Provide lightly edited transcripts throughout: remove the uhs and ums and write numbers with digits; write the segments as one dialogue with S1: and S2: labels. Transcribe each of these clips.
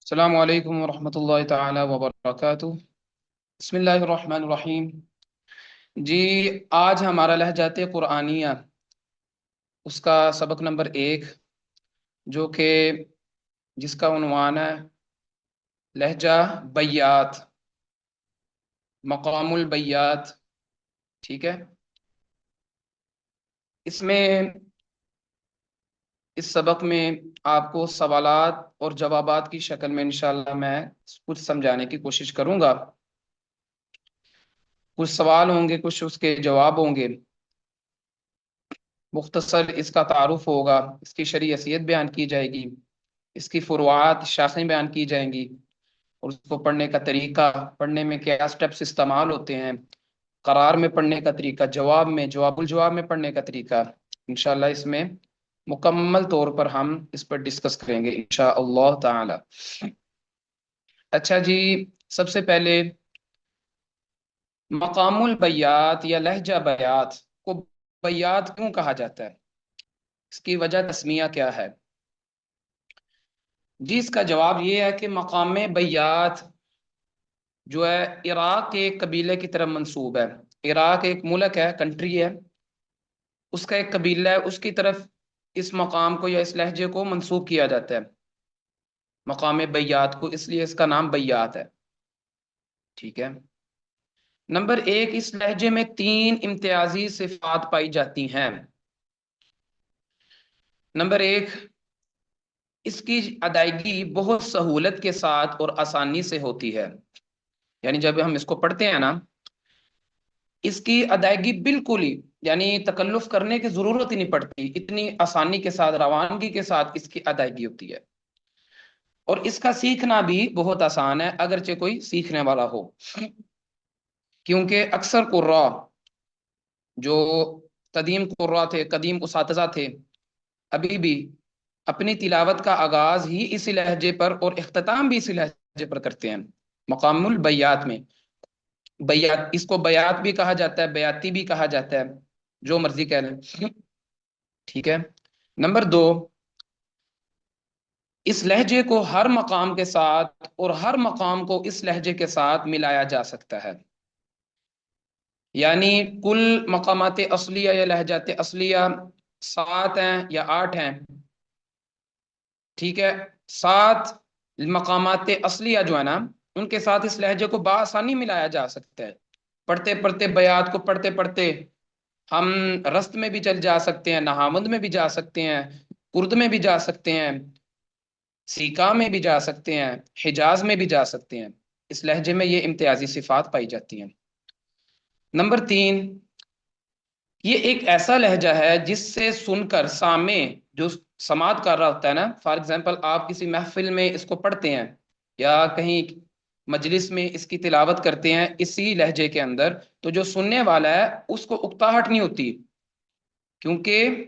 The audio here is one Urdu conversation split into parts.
S1: السلام علیکم ورحمۃ اللہ تعالی وبرکاتہ۔ بسم اللہ الرحمن الرحیم۔ جی، آج ہمارا لہجات قرآنیہ اس کا سبق نمبر 1، جو کہ جس کا عنوان ہے لہجہ بیات، مقام البیات۔ ٹھیک ہے، اس میں اس سبق میں آپ کو سوالات اور جوابات کی شکل میں انشاءاللہ میں کچھ سمجھانے کی کوشش کروں گا۔ کچھ سوال ہوں گے، کچھ اس کے جواب ہوں گے، مختصر اس کا تعارف ہوگا، اس کی شرعی حیثیت بیان کی جائے گی، اس کی فروعات شاخیں بیان کی جائیں گی، اور اس کو پڑھنے کا طریقہ، پڑھنے میں کیا سٹیپس استعمال ہوتے ہیں، قرار میں پڑھنے کا طریقہ، جواب میں، جواب الجواب میں پڑھنے کا طریقہ، انشاءاللہ اس میں مکمل طور پر ہم اس پر ڈسکس کریں گے انشاءاللہ تعالی۔ اچھا جی، سب سے پہلے مقام البیات یا لہجہ بیات کو بیات کیوں کہا جاتا ہے، اس کی وجہ تسمیہ کیا ہے؟ جی، اس کا جواب یہ ہے کہ مقام بیات جو ہے عراق کے ایک قبیلے کی طرف منسوب ہے۔ عراق ایک ملک ہے، کنٹری ہے، اس کا ایک قبیلہ ہے، اس کی طرف اس مقام کو یا اس لہجے کو منسوب کیا جاتا ہے، مقام بیات کو، اس لیے اس کا نام بیات ہے۔ ٹھیک ہے، نمبر 1، اس لہجے میں 3 امتیازی صفات پائی جاتی ہیں۔ نمبر 1، اس کی ادائیگی بہت سہولت کے ساتھ اور آسانی سے ہوتی ہے، یعنی جب ہم اس کو پڑھتے ہیں نا، اس کی ادائیگی بالکل ہی، یعنی تکلف کرنے کی ضرورت ہی نہیں پڑتی، اتنی آسانی کے ساتھ، روانگی کے ساتھ اس کی ادائیگی ہوتی ہے، اور اس کا سیکھنا بھی بہت آسان ہے اگرچہ کوئی سیکھنے والا ہو، کیونکہ اکثر قراء جو قدیم قراء تھے، قدیم اساتذہ تھے، ابھی بھی اپنی تلاوت کا آغاز ہی اسی لہجے پر اور اختتام بھی اسی لہجے پر کرتے ہیں، مقام البیات میں۔ بیات، اس کو بیات بھی کہا جاتا ہے، بیاتی بھی کہا جاتا ہے، جو مرضی کہہ لیں۔ ٹھیک ہے، نمبر 2، اس لہجے کو ہر مقام کے ساتھ اور ہر مقام کو اس لہجے کے ساتھ ملایا جا سکتا ہے، یعنی کل مقامات اصلیہ یا لہجات اصلیہ 7 ہیں یا 8 ہیں۔ ٹھیک ہے، 7 مقامات اصلیہ جو ہے نا، ان کے ساتھ اس لہجے کو بآسانی ملایا جا سکتا ہے۔ پڑھتے پڑھتے، بیات کو پڑھتے پڑھتے ہم رست میں بھی چل جا سکتے ہیں، نہاوند میں بھی جا سکتے ہیں، کرد میں بھی جا سکتے ہیں، سیکا میں بھی جا سکتے ہیں، حجاز میں بھی جا سکتے ہیں۔ اس لہجے میں یہ امتیازی صفات پائی جاتی ہیں۔ نمبر 3، یہ ایک ایسا لہجہ ہے جس سے سن کر سامع جو سماعت کر رہا ہوتا ہے نا، فار ایگزامپل آپ کسی محفل میں اس کو پڑھتے ہیں یا کہیں مجلس میں اس کی تلاوت کرتے ہیں اسی لہجے کے اندر، تو جو سننے والا ہے اس کو اکتاہٹ نہیں ہوتی، کیونکہ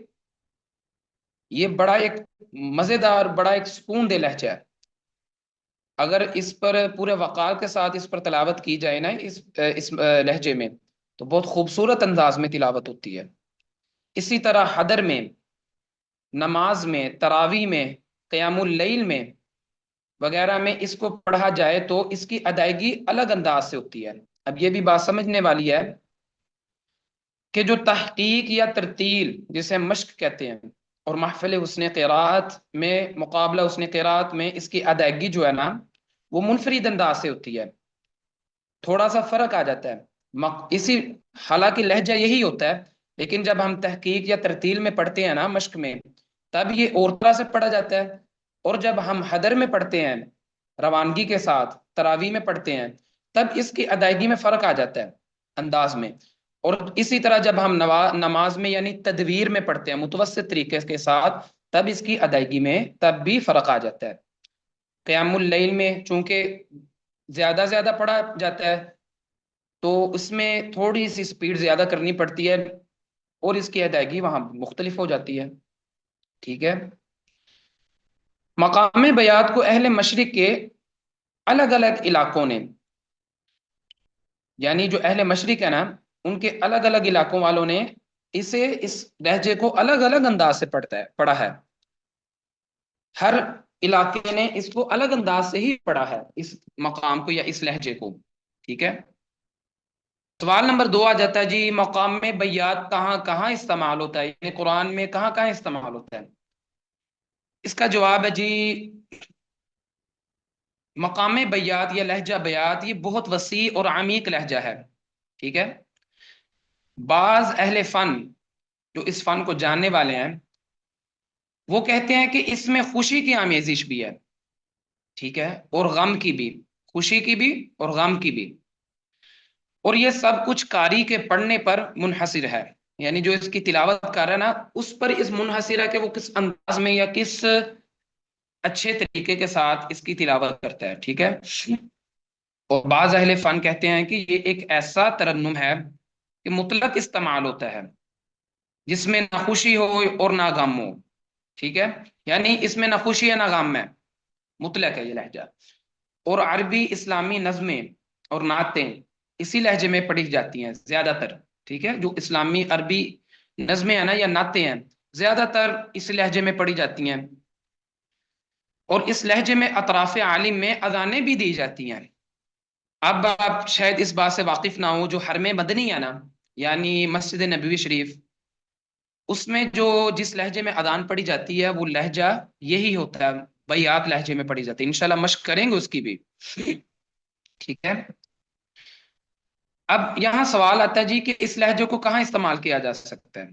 S1: یہ بڑا ایک مزیدار، بڑا ایک سکون دہ لہجہ ہے۔ اگر اس پر پورے وقار کے ساتھ اس پر تلاوت کی جائے نا، اس لہجے میں، تو بہت خوبصورت انداز میں تلاوت ہوتی ہے۔ اسی طرح حدر میں، نماز میں، تراویح میں، قیام اللیل میں وغیرہ میں اس کو پڑھا جائے تو اس کی ادائیگی الگ انداز سے ہوتی ہے۔ اب یہ بھی بات سمجھنے والی ہے کہ جو تحقیق یا ترتیل، جسے مشق کہتے ہیں، اور محفل حسن قراءت میں، مقابلہ حسن قراءت میں اس کی ادائیگی جو ہے نا، وہ منفرد انداز سے ہوتی ہے، تھوڑا سا فرق آ جاتا ہے۔ اسی، حالانکہ لہجہ یہی ہوتا ہے، لیکن جب ہم تحقیق یا ترتیل میں پڑھتے ہیں نا، مشق میں، تب یہ اور طرح سے پڑھا جاتا ہے، اور جب ہم حدر میں پڑھتے ہیں، روانگی کے ساتھ تراویح میں پڑھتے ہیں، تب اس کی ادائیگی میں فرق آ جاتا ہے، انداز میں۔ اور اسی طرح جب ہم نماز میں یعنی تدویر میں پڑھتے ہیں، متوسط طریقے کے ساتھ، تب اس کی ادائیگی میں تب بھی فرق آ جاتا ہے۔ قیام اللیل میں چونکہ زیادہ پڑھا جاتا ہے، تو اس میں تھوڑی سی سپیڈ زیادہ کرنی پڑتی ہے، اور اس کی ادائیگی وہاں مختلف ہو جاتی ہے۔ ٹھیک ہے، مقام بیات کو اہل مشرق کے الگ الگ علاقوں نے، یعنی جو اہل مشرق ہے نا، ان کے الگ الگ علاقوں والوں نے اس لہجے کو الگ الگ انداز سے پڑھا ہے۔ ہر علاقے نے اس کو الگ انداز سے ہی پڑھا ہے، اس مقام کو یا اس لہجے کو، ٹھیک ہے۔ سوال نمبر 2 آ جاتا ہے جی، مقام میں بیات کہاں کہاں استعمال ہوتا ہے، یعنی قرآن میں کہاں کہاں استعمال ہوتا ہے؟ اس کا جواب ہے جی، مقام بیات یا لہجہ بیات یہ بہت وسیع اور عمیق لہجہ ہے، ٹھیک ہے۔ بعض اہل فن جو اس فن کو جاننے والے ہیں وہ کہتے ہیں کہ اس میں خوشی کی آمیزش بھی ہے، ٹھیک ہے، اور غم کی بھی، خوشی کی بھی اور غم کی بھی، اور یہ سب کچھ قاری کے پڑھنے پر منحصر ہے، یعنی جو اس کی تلاوت کر رہا ہے نا اس پر اس منحصر ہے کہ وہ کس انداز میں یا کس اچھے طریقے کے ساتھ اس کی تلاوت کرتا ہے، ٹھیک ہے۔ اور بعض اہل فن کہتے ہیں کہ یہ ایک ایسا ترنم ہے کہ مطلق استعمال ہوتا ہے، جس میں نہ خوشی ہو اور نہ غم ہو، ٹھیک ہے، یعنی اس میں نہ خوشی ہے نہ غم ہے، مطلق ہے یہ لہجہ۔ اور عربی اسلامی نظمیں اور نعتیں اسی لہجے میں پڑھی جاتی ہیں زیادہ تر، ٹھیک ہے، جو اسلامی عربی نظمیں ہیں نا یا نعتیں ہیں زیادہ تر اس لہجے میں پڑھی جاتی ہیں، اور اس لہجے میں اطراف عالم میں اذانیں بھی دی جاتی ہیں۔ اب آپ شاید اس بات سے واقف نہ ہو، جو حرم مدنی ہے نا یعنی مسجد نبوی شریف، اس میں جو جس لہجے میں اذان پڑھی جاتی ہے وہ لہجہ یہی ہوتا ہے، بیات لہجے میں پڑھی جاتی ہے، انشاءاللہ مشق کریں گے اس کی بھی، ٹھیک ہے۔ اب یہاں سوال آتا ہے جی کہ اس لہجے کو کہاں استعمال کیا جا سکتا ہے،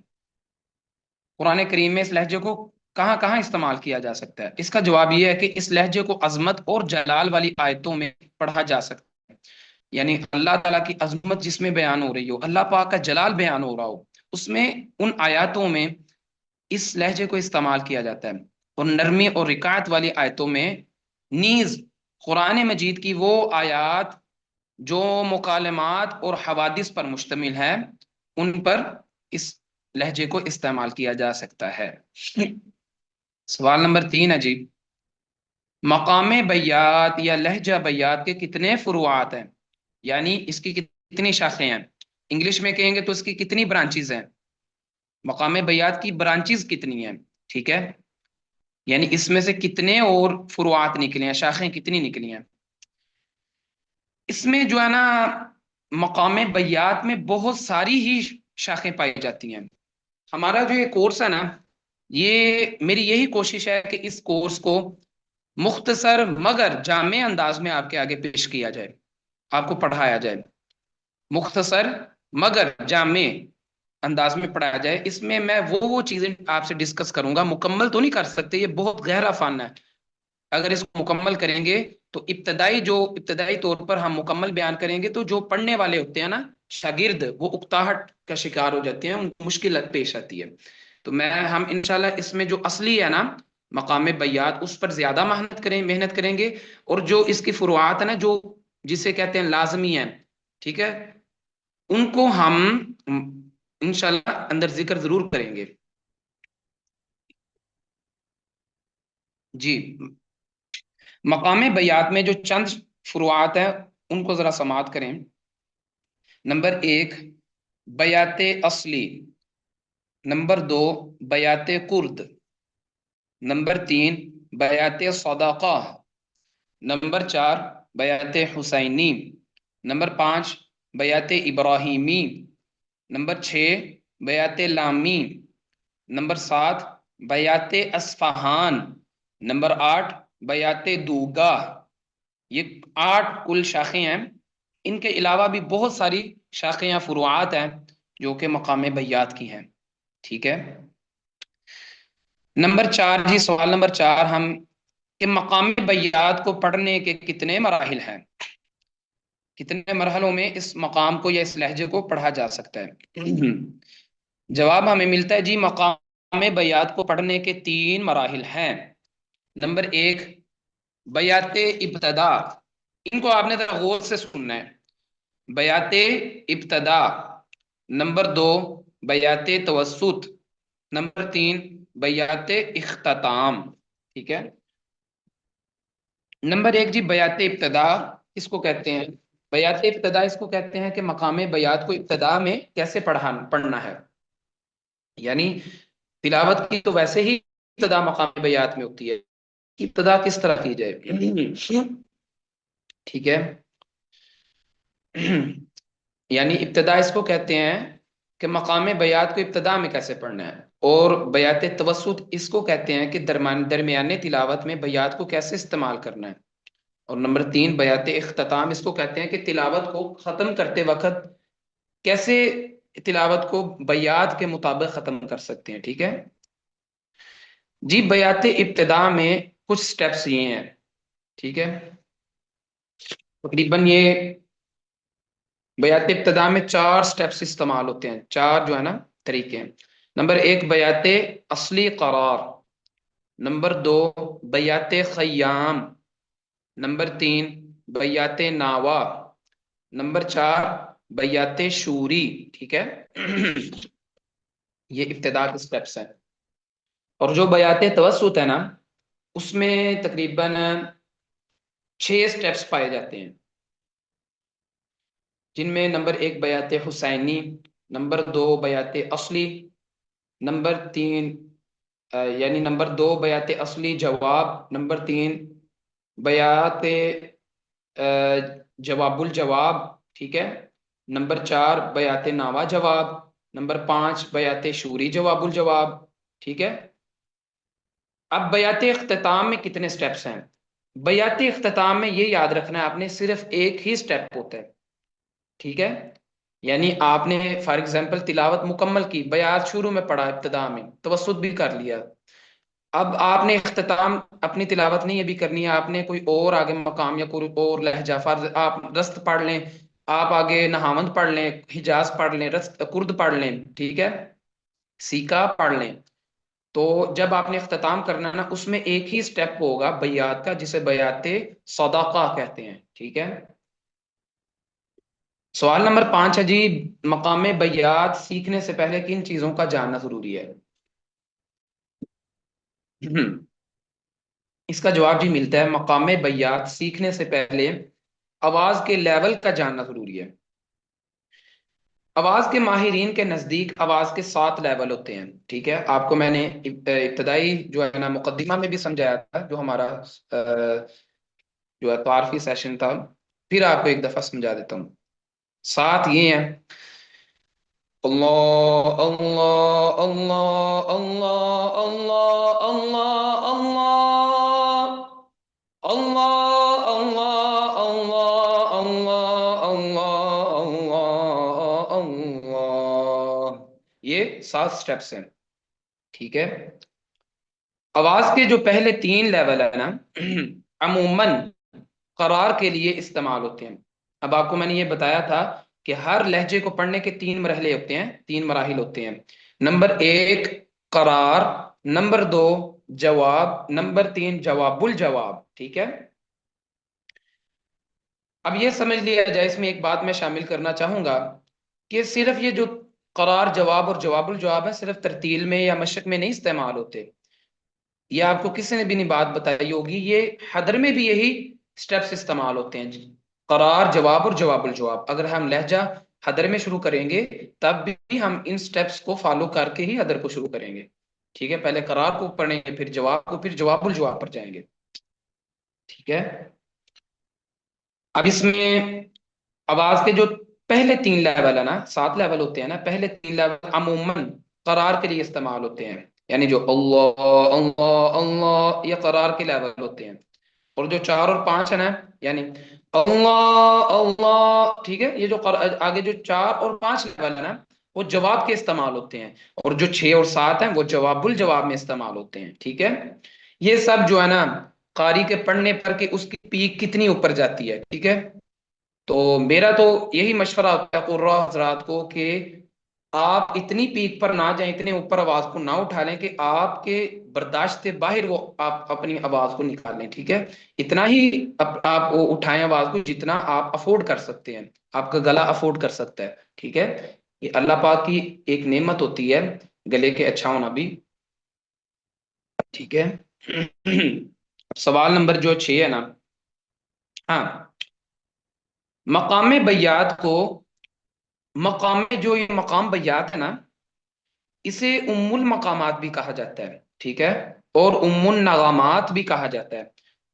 S1: قرآن کریم میں اس لہجے کو کہاں کہاں استعمال کیا جا سکتا ہے؟ اس کا جواب یہ ہے کہ اس لہجے کو عظمت اور جلال والی آیتوں میں پڑھا جا سکتا ہے، یعنی اللہ تعالیٰ کی عظمت جس میں بیان ہو رہی ہو، اللہ پاک کا جلال بیان ہو رہا ہو، اس میں ان آیاتوں میں اس لہجے کو استعمال کیا جاتا ہے، اور نرمی اور رکعت والی آیتوں میں نیز قرآن مجید کی وہ آیات جو مکالمات اور حوادث پر مشتمل ہے ان پر اس لہجے کو استعمال کیا جا سکتا ہے۔ سوال نمبر 3 ہے جی، مقام بیات یا لہجہ بیات کے کتنے فروعات ہیں، یعنی اس کی کتنی شاخیں ہیں، انگلش میں کہیں گے تو اس کی کتنی برانچیز ہیں، مقام بیات کی برانچیز کتنی ہیں، ٹھیک ہے، یعنی اس میں سے کتنے اور فروعات نکلے ہیں، شاخیں کتنی نکلی ہیں۔ اس میں جو ہے نا مقام بیات میں بہت ساری ہی شاخیں پائی جاتی ہیں۔ ہمارا جو یہ کورس ہے نا یہ میری یہی کوشش ہے کہ اس کورس کو مختصر مگر جامع انداز میں آپ کے آگے پیش کیا جائے، آپ کو پڑھایا جائے، مختصر مگر جامع انداز میں پڑھایا جائے۔ اس میں میں وہ چیزیں آپ سے ڈسکس کروں گا، مکمل تو نہیں کر سکتے، یہ بہت گہرا فن ہے، اگر اس کو مکمل کریں گے تو ابتدائی طور پر ہم مکمل بیان کریں گے تو جو پڑھنے والے ہوتے ہیں نا شاگرد وہ اکتاہٹ کا شکار ہو جاتے ہیں، ان کو مشکل پیش آتی ہے، تو ہم انشاءاللہ اس میں جو اصلی ہے نا مقام بیات اس پر زیادہ محنت کریں گے، اور جو اس کی فروعات ہے نا جو جسے کہتے ہیں لازمی ہیں، ٹھیک ہے، ان کو ہم انشاءاللہ اندر ذکر ضرور کریں گے جی۔ مقام بیات میں جو چند فروعات ہیں ان کو ذرا سماعت کریں۔ نمبر 1 بیات اصلی، نمبر 2 بیات قرد، نمبر 3 بیات صدقہ، نمبر 4 بیات حسینی، نمبر 5 بیات ابراہیمی، نمبر 6 بیات لامی، نمبر 7 بیات اصفہان، نمبر 8 بیات دوگا۔ یہ 8 کل شاخیں ہیں، ان کے علاوہ بھی بہت ساری شاخیں یا فروعات ہیں جو کہ مقام بیات کی ہیں، ٹھیک ہے۔ نمبر 4 جی، سوال نمبر 4 ہم کہ مقام بیات کو پڑھنے کے کتنے مراحل ہیں، کتنے مرحلوں میں اس مقام کو یا اس لہجے کو پڑھا جا سکتا ہے؟ جواب ہمیں ملتا ہے جی مقام بیات کو پڑھنے کے 3 مراحل ہیں۔ نمبر 1 بیات ابتدا، ان کو آپ نے ذرا غور سے سننا ہے، بیات ابتدا، نمبر 2 بیات توسط، نمبر 3 بیات اختتام، ٹھیک ہے۔ نمبر 1 جی بیات ابتدا اس کو کہتے ہیں، بیات ابتدا اس کو کہتے ہیں کہ مقام بیات کو ابتدا میں کیسے پڑھنا ہے، یعنی تلاوت کی تو ویسے ہی ابتدا مقام بیات میں ہوتی ہے، ابتدا کس طرح کی جائے؟ ٹھیک ہے، یعنی ابتدا اس کو کہتے ہیں کہ مقام بیات کو ابتدا میں کیسے پڑھنا ہے، اور بیات توسط اس کو کہتے ہیں کہ درمیانے تلاوت میں بیات کو کیسے استعمال کرنا ہے، اور نمبر 3 بیات اختتام اس کو کہتے ہیں کہ تلاوت کو ختم کرتے وقت کیسے تلاوت کو بیات کے مطابق ختم کر سکتے ہیں۔ ٹھیک ہے جی، بیات ابتدا میں کچھ سٹیپس یہ ہیں، ٹھیک ہے، تقریباً یہ بیات ابتدا میں 4 سٹیپس استعمال ہوتے ہیں، 4 جو ہے نا طریقے ہیں۔ نمبر 1 بیات اصلی قرار، نمبر 2 بیات خیام، نمبر 3 بیات ناوا، نمبر 4 بیات شوری۔ ٹھیک ہے یہ ابتدا کے سٹیپس ہیں، اور جو بیات توسط ہے نا اس میں تقریباً 6 سٹیپس پائے جاتے ہیں، جن میں نمبر 1 بیات حسینی، نمبر 2 بیات اصلی، نمبر 3 یعنی نمبر 2 بیات اصلی جواب، نمبر 3 بیات جواب الجواب، ٹھیک ہے، نمبر 4 بیات ناوا جواب، نمبر 5 بیات شوری جواب الجواب۔ ٹھیک ہے، اب بیات اختتام میں کتنے سٹیپس ہیں؟ بیات اختتام میں یہ یاد رکھنا ہے آپ نے، صرف ایک ہی سٹیپ ہوتا ہے، ٹھیک ہے، یعنی آپ نے فار ایگزامپل تلاوت مکمل کی، بیات شروع میں پڑھا، ابتدا میں توسط بھی کر لیا، اب آپ نے اختتام اپنی تلاوت نہیں ابھی کرنی ہے، آپ نے کوئی اور آگے مقام یا کوئی اور لہجہ، فرض آپ رست پڑھ لیں، آپ آگے نہاوند پڑھ لیں، حجاز پڑھ لیں، رست کرد پڑھ لیں، ٹھیک ہے، سیکا پڑھ لیں، تو جب آپ نے اختتام کرنا نا اس میں ایک ہی سٹیپ ہوگا بیات کا، جسے بیات صدقہ کہتے ہیں۔ ٹھیک ہے، سوال نمبر 5 ہے جی، مقام بیات سیکھنے سے پہلے کن چیزوں کا جاننا ضروری ہے؟ اس کا جواب جی ملتا ہے، مقام بیات سیکھنے سے پہلے آواز کے لیول کا جاننا ضروری ہے۔ آواز کے ماہرین کے نزدیک آواز کے 7 لیول ہوتے ہیں، ٹھیک ہے، آپ کو میں نے ابتدائی جو ہے نا مقدمہ میں بھی سمجھایا تھا، جو ہمارا جو ہے تعارفی سیشن تھا، پھر آپ کو ایک دفعہ سمجھا دیتا ہوں۔ 7 یہ ہیں: اللہ اللہ اللہ اللہ اللہ اللہ اللہ اللہ اللہ اللہ اللہ اللہ اللہ، یہ 7 سٹیپس ہیں، ٹھیک ہے۔ آواز کے جو پہلے 3 لیول ہے نا عموماً قرار کے لیے استعمال ہوتے ہیں۔ اب آپ کو میں نے یہ بتایا تھا کہ ہر لہجے کو پڑھنے کے 3 مرحلے ہوتے ہیں، 3 مراحل ہوتے ہیں۔ نمبر 1 قرار، نمبر 2 جواب، نمبر 3 جواب الجواب، ٹھیک ہے۔ اب یہ سمجھ لیا جائے، اس میں ایک بات میں شامل کرنا چاہوں گا کہ صرف یہ جو قرار، جواب اور جواب الجواب ہے، صرف ترتیل میں یا مشق میں نہیں استعمال ہوتے، یہ آپ کو کسی نے بھی نہیں بات بتائی ہوگی، یہ حدر میں بھی یہی سٹیپس استعمال ہوتے ہیں جی، قرار، جواب اور جواب الجواب۔ اگر ہم لہجہ حدر میں شروع کریں گے تب بھی ہم ان سٹیپس کو فالو کر کے ہی حدر کو شروع کریں گے، ٹھیک ہے، پہلے قرار کو پڑھیں گے، پھر جواب کو، پھر جواب الجواب پر جائیں گے، ٹھیک ہے۔ اب اس میں آواز کے جو پہلے 3 لیول ہے نا، 7 لیول ہوتے ہیں نا، پہلے 3 لیول عموماً قرار کے لیے استعمال ہوتے ہیں، یعنی جو اللہ اللہ اللہ یہ قرار کے لیول ہوتے ہیں، اور جو 4 اور 5 ہے نا، یعنی اللہ اللہ، ٹھیک ہے، یہ جو آگے جو 4 اور 5 لیول ہے نا وہ جواب کے استعمال ہوتے ہیں، اور جو 6 اور 7 ہیں وہ جواب الجواب میں استعمال ہوتے ہیں، ٹھیک ہے۔ یہ سب جو ہے نا قاری کے پڑھنے پر کہ اس کی پیک کتنی اوپر جاتی ہے، ٹھیک ہے، تو میرا تو یہی مشورہ ہوتا ہے قراء حضرات کو کہ آپ اتنی پیک پر نہ جائیں، اتنے اوپر آواز کو نہ اٹھا لیں کہ آپ کے برداشت سے باہر وہ آپ اپنی آواز کو نکال لیں، ٹھیک ہے، اتنا ہی آپ وہ اٹھائیں آواز کو جتنا آپ افورڈ کر سکتے ہیں، آپ کا گلا افورڈ کر سکتا ہے، ٹھیک ہے، یہ اللہ پاک کی ایک نعمت ہوتی ہے گلے کے اچھا ہونا بھی، ٹھیک ہے۔ سوال نمبر جو 6 ہے نا، ہاں، مقام بیات کو، مقام جو یہ مقام بیات ہے نا اسے ام المقامات بھی کہا جاتا ہے، ٹھیک ہے، اور ام النغمات بھی کہا جاتا ہے،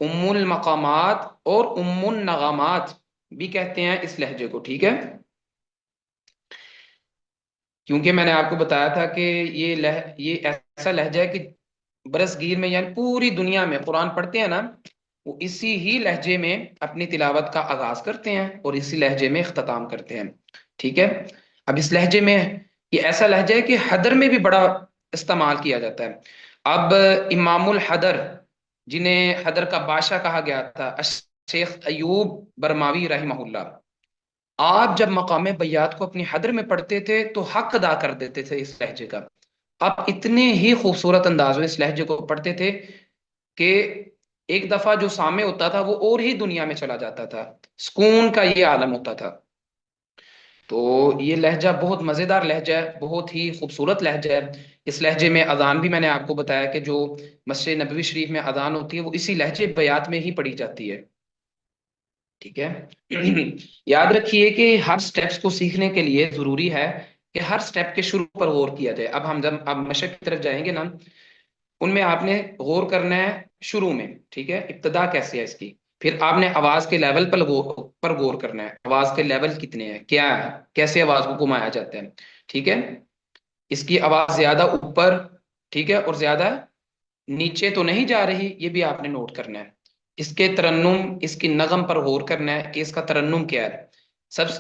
S1: ام المقامات اور ام النغمات بھی کہتے ہیں اس لہجے کو، ٹھیک ہے، کیونکہ میں نے آپ کو بتایا تھا کہ یہ ایسا لہجہ ہے کہ برصغیر میں یعنی پوری دنیا میں قرآن پڑھتے ہیں نا، وہ اسی ہی لہجے میں اپنی تلاوت کا آغاز کرتے ہیں اور اسی لہجے میں اختتام کرتے ہیں، ٹھیک ہے۔ اب اس لہجے میں یہ ایسا لہجہ ہے کہ حدر میں بھی بڑا استعمال کیا جاتا ہے۔ اب امام الحدر، جنہیں حدر کا بادشاہ کہا گیا تھا، شیخ ایوب برماوی رحمہ اللہ، آپ جب مقام بیات کو اپنی حدر میں پڑھتے تھے تو حق ادا کر دیتے تھے اس لہجے کا، آپ اتنے ہی خوبصورت انداز میں اس لہجے کو پڑھتے تھے کہ ایک دفعہ جو سامع ہوتا تھا وہ اور ہی دنیا میں چلا جاتا تھا، سکون کا یہ عالم ہوتا تھا۔ تو یہ لہجہ بہت مزیدار لہجہ ہے، بہت ہی خوبصورت لہجہ ہے۔ اس لہجے میں اذان بھی میں نے آپ کو بتایا کہ جو مسجد نبوی شریف میں اذان ہوتی ہے وہ اسی لہجے بیات میں ہی پڑھی جاتی ہے، ٹھیک ہے۔ یاد رکھیے کہ ہر سٹیپس کو سیکھنے کے لیے ضروری ہے کہ ہر سٹیپ کے شروع پر غور کیا جائے۔ اب ہم جب اب مشق کی طرف جائیں گے نا، ان میں آپ نے غور کرنا ہے شروع میں، ٹھیک ہے، ابتدا کیسے ہے اس کی، پھر آپ نے آواز کے لیول پر غور کرنا ہے، آواز کے لیول کتنے ہیں، کیا ہے، کیسے آواز کو گھمایا جاتا ہے، ٹھیک ہے، اس کی آواز زیادہ اوپر، ٹھیک ہے، اور زیادہ نیچے تو نہیں جا رہی، یہ بھی آپ نے نوٹ کرنا ہے۔ اس کے ترنم، اس کی نغم پر غور کرنا ہے کہ اس کا ترنم کیا ہے۔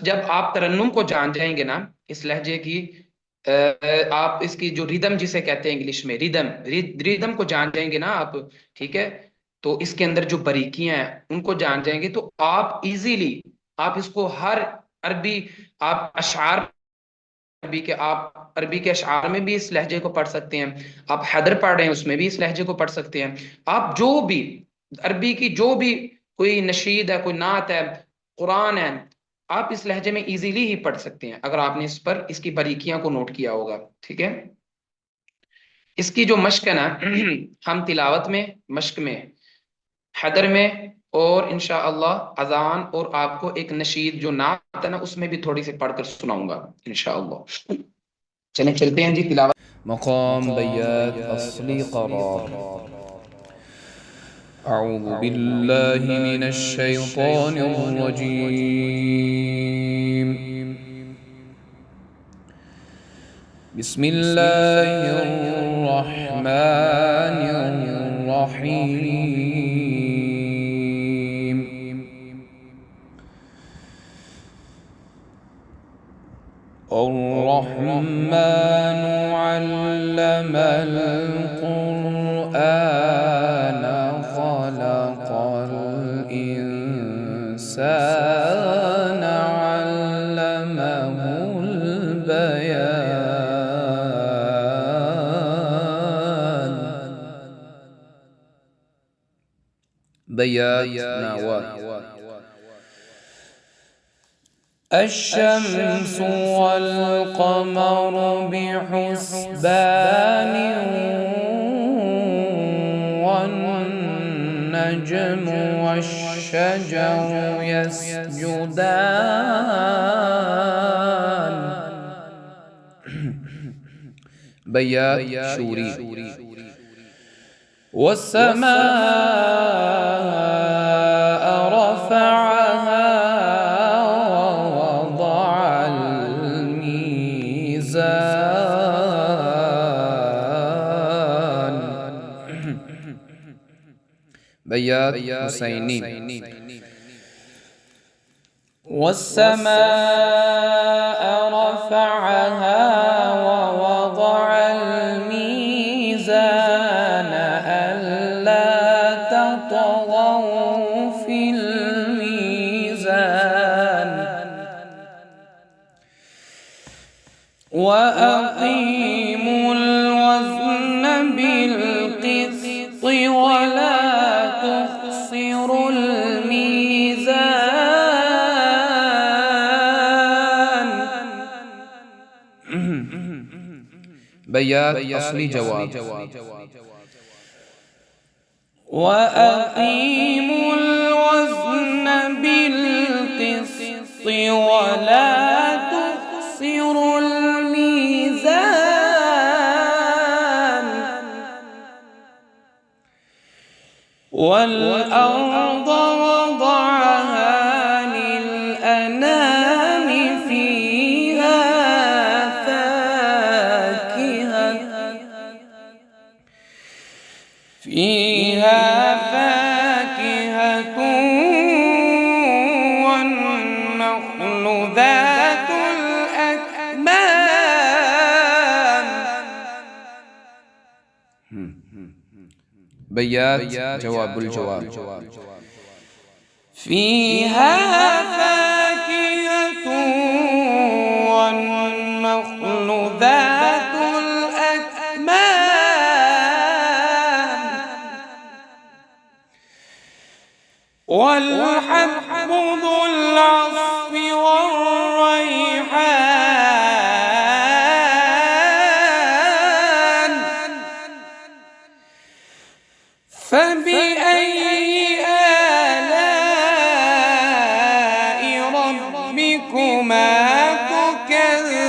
S1: جب آپ ترنم کو جان جائیں گے نا اس لہجے کی، آپ اس کی جو ریدم جسے کہتے ہیں انگلش میں ریدم، ریدم کو جان جائیں گے نا آپ، ٹھیک ہے، تو اس کے اندر جو باریکیاں ہیں ان کو جان جائیں گے تو آپ ایزیلی، آپ اس کو ہر عربی، آپ اشعار، عربی کے اشعار میں بھی اس لہجے کو پڑھ سکتے ہیں، آپ حیدر پڑھ رہے ہیں اس میں بھی اس لہجے کو پڑھ سکتے ہیں، آپ جو بھی عربی کی جو بھی کوئی نشید ہے، کوئی نعت ہے، قرآن ہے، آپ اس لہجے میں ایزیلی ہی پڑھ سکتے ہیں اگر آپ نے اس پر اس کی باریکیاں کو نوٹ کیا ہوگا، ٹھیک ہے۔ اس کی جو مشق ہے نا، ہم تلاوت میں، مشق میں، حیدر میں، اور انشاءاللہ اذان، اور آپ کو ایک نشید جو نعت ہے نا اس میں بھی تھوڑی سی پڑھ کر سناؤں گا انشاءاللہ۔ چلیں چلتے ہیں جی تلاوت۔ مقام بیات اصلی قرار۔ اعوذ باللہ من الشیطان الرجیم، بسم اللہ الرحمن الرحیم۔ الرحمن علم القرآن خلق الإنسان علمه البيان۔ بیات نوات۔ الشمس والقمر بحسبان والنجم والشجر يسجدان۔ بیات شوری۔ والسماء رفعها ووضع الميزان۔ بیات حسینی۔ والسماء رفعها ووضع الميزان ألا تطغوا في الميزان وأقيموا الوزن بالقسط ولا تخسروا الميزان۔ بیات اصلی جواب۔ وَأَقِيمُوا الْوَزْنَ بِالْقِسْطِ وَلَا تُخْسِرُوا الْمِيزَانَ۔
S2: والأرض وضعها للأنام فيها فاكهة والنخل ذات الأكمام.
S1: بيات جواب الجواب.
S2: فيها فاكهة والنخل ذات الأكمام والحب ذو العصف والريحان. فبأي آلاء ربكما تكذبان.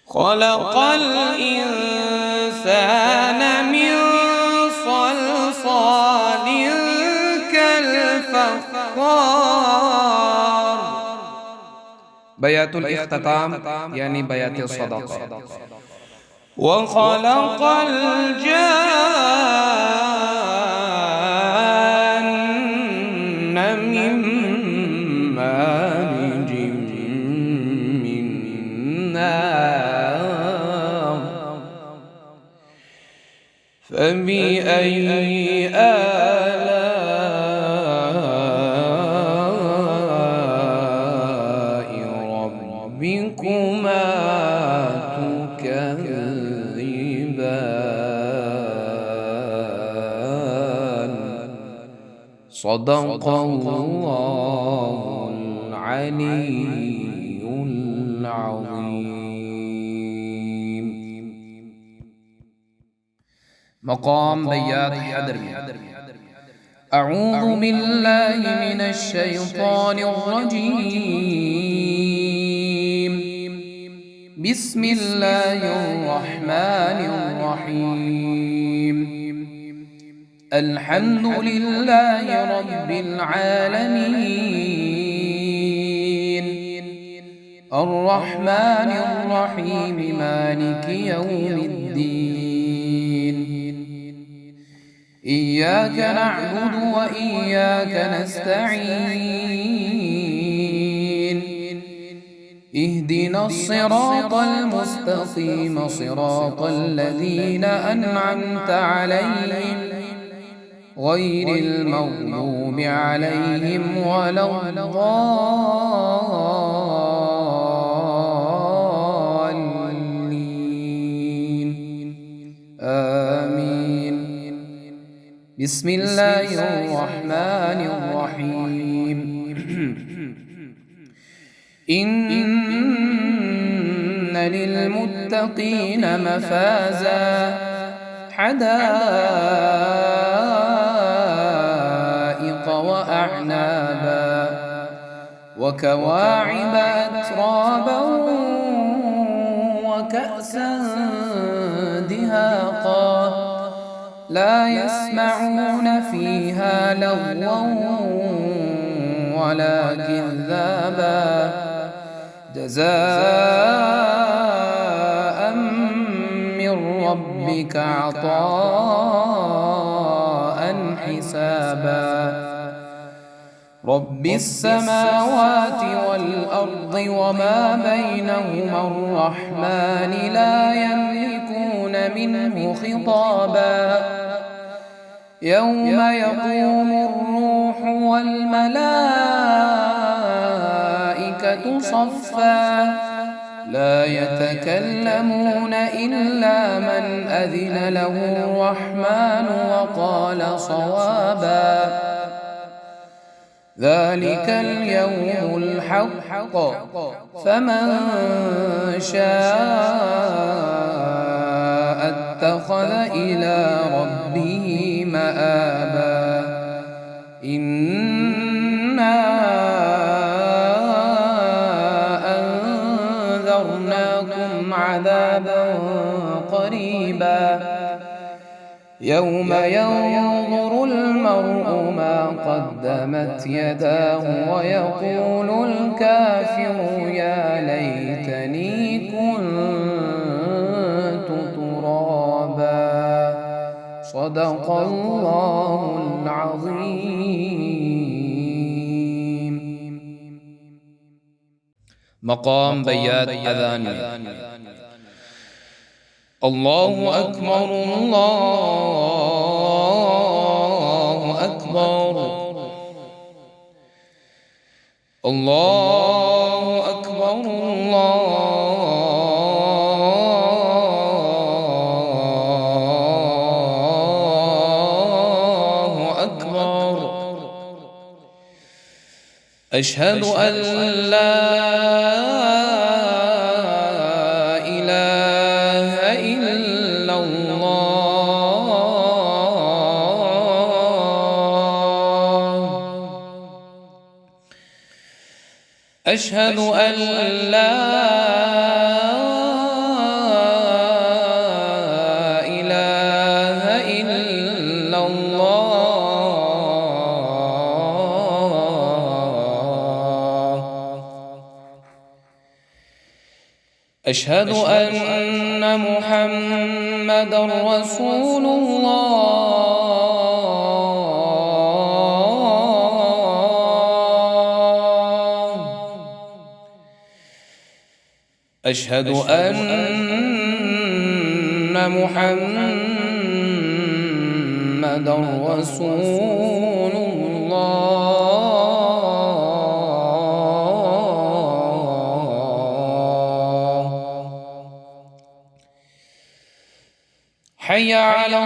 S2: خلق الإنسان من صلصال كالفخار.
S1: بيات الاختتام يعني بيات الصدقة.
S2: وخلق الجان من مارج من نار. فبأي آلاء ربكما تكذبان. صدق الله العلي العظيم.
S1: مقام بيات حضرمي.
S2: أعوذ بالله من الشيطان الرجيم. بسم الله الرحمن الرحيم. الحمد لله رب العالمين الرحمن الرحيم مالك يوم الدين. إياك نعبد وإياك نستعين. اهدنا الصراط المستقيم صراط الذين أنعمت عليهم غير المغضوب عليهم ولا الضالين. آمين. بسم الله الرحمن الرحيم. إن للمتقين مفازا حدائق وأعنابا وكواعب أترابا وكأسا دهاقا لا يسمعون فيها لغوا ولا كذابا جزاء من ربك عطاء حسابا. رب السماوات والأرض وما بينهما الرحمن لا يملكون منه خطابا. يوم يقوم الروح والملائكة صفا لا يتكلمون إلا من أذن له الرحمن وقال صوابا. ذلك اليوم الحق فمن شاء اتخذ إلى ربه مآبا. إنا أنذرناكم لهم عذابا قريبا يوم ينظر المرء ما قدمت يداه ويقول الكافر يا ليتني كنت ترابا. صدق الله العظيم.
S1: مقام بیات اذان میں اللہ اکبر اللہ اکبر اللہ اکبر اللہ اکبر اشہد ان لا أشهد أن لا إله إلا الله. أشهد أن محمدًا رسول الله. أشهد أن محمدًا رسول الله. حي على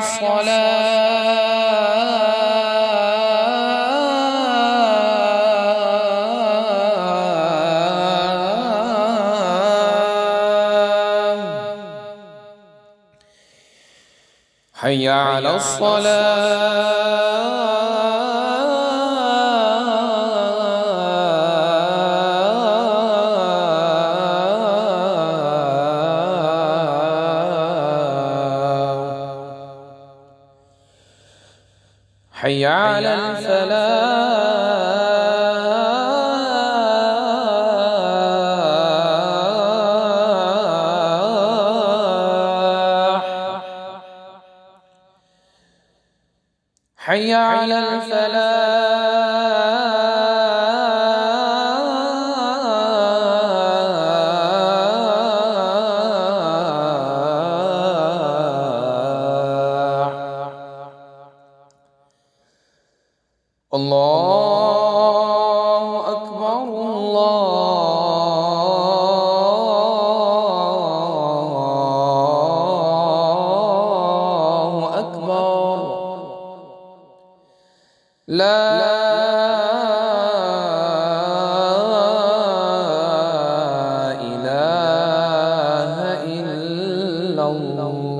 S1: حي على حي على حي على الفلاح. الله أكبر الله أكبر. لا إله إلا الله.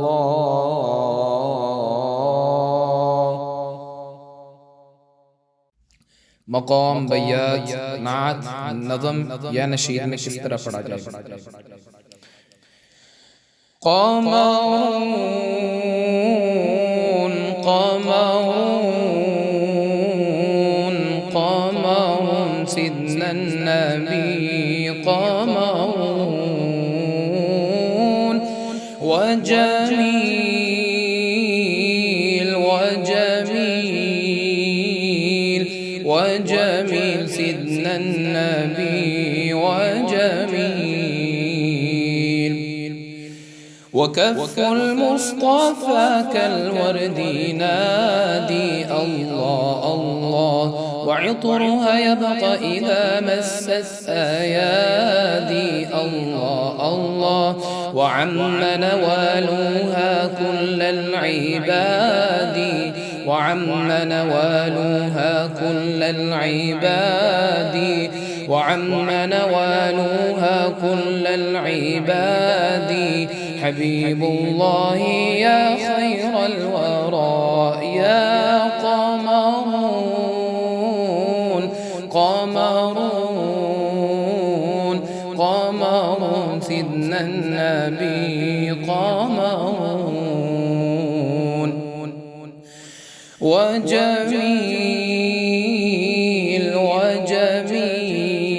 S2: مقام بیات نعت نظم یا نشید میں کس طرح پڑھا جائے گا؟
S1: قمرون قمرون قمرون سيدنا النبي قمرون وجميل وجميل وجميل سيدنا النبي وجميل. وكف المصطفى كالورد ينادي الله الله وعطرها يبقى إذا مست أيادي الله الله. وعم نوالها كل العباد وعم نوالها كل العباد وعم نوالها كل العباد. حبيب الله يا خير الورى يا قمرون قمرون قمرون سيدنا
S2: سيدنا النبي قمرون وجميل وجميل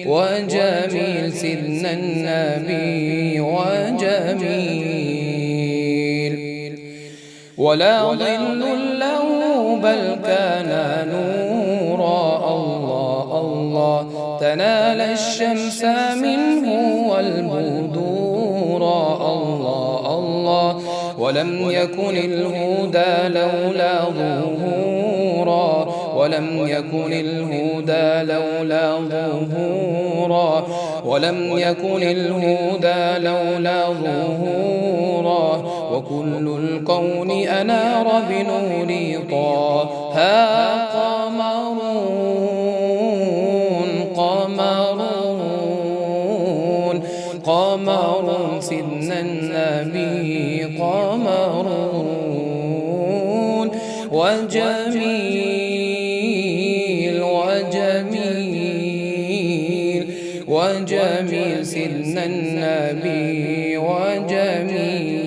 S2: وجميل سيدنا النبي وجميل ولا ظل له بل كان نورا الله الله تنال الشمس منه والبدورا الله الله ولم يكن الهدى لولا ظهورا ولم يكن الهدى لولا ظهورا ولم يكن الهدى لولا ظهورا وكل الكون أنار بنور طه قمرون قمرون قمر سيدنا النبي قمرون وجميل وجميل وجميل سيدنا النبي وجميل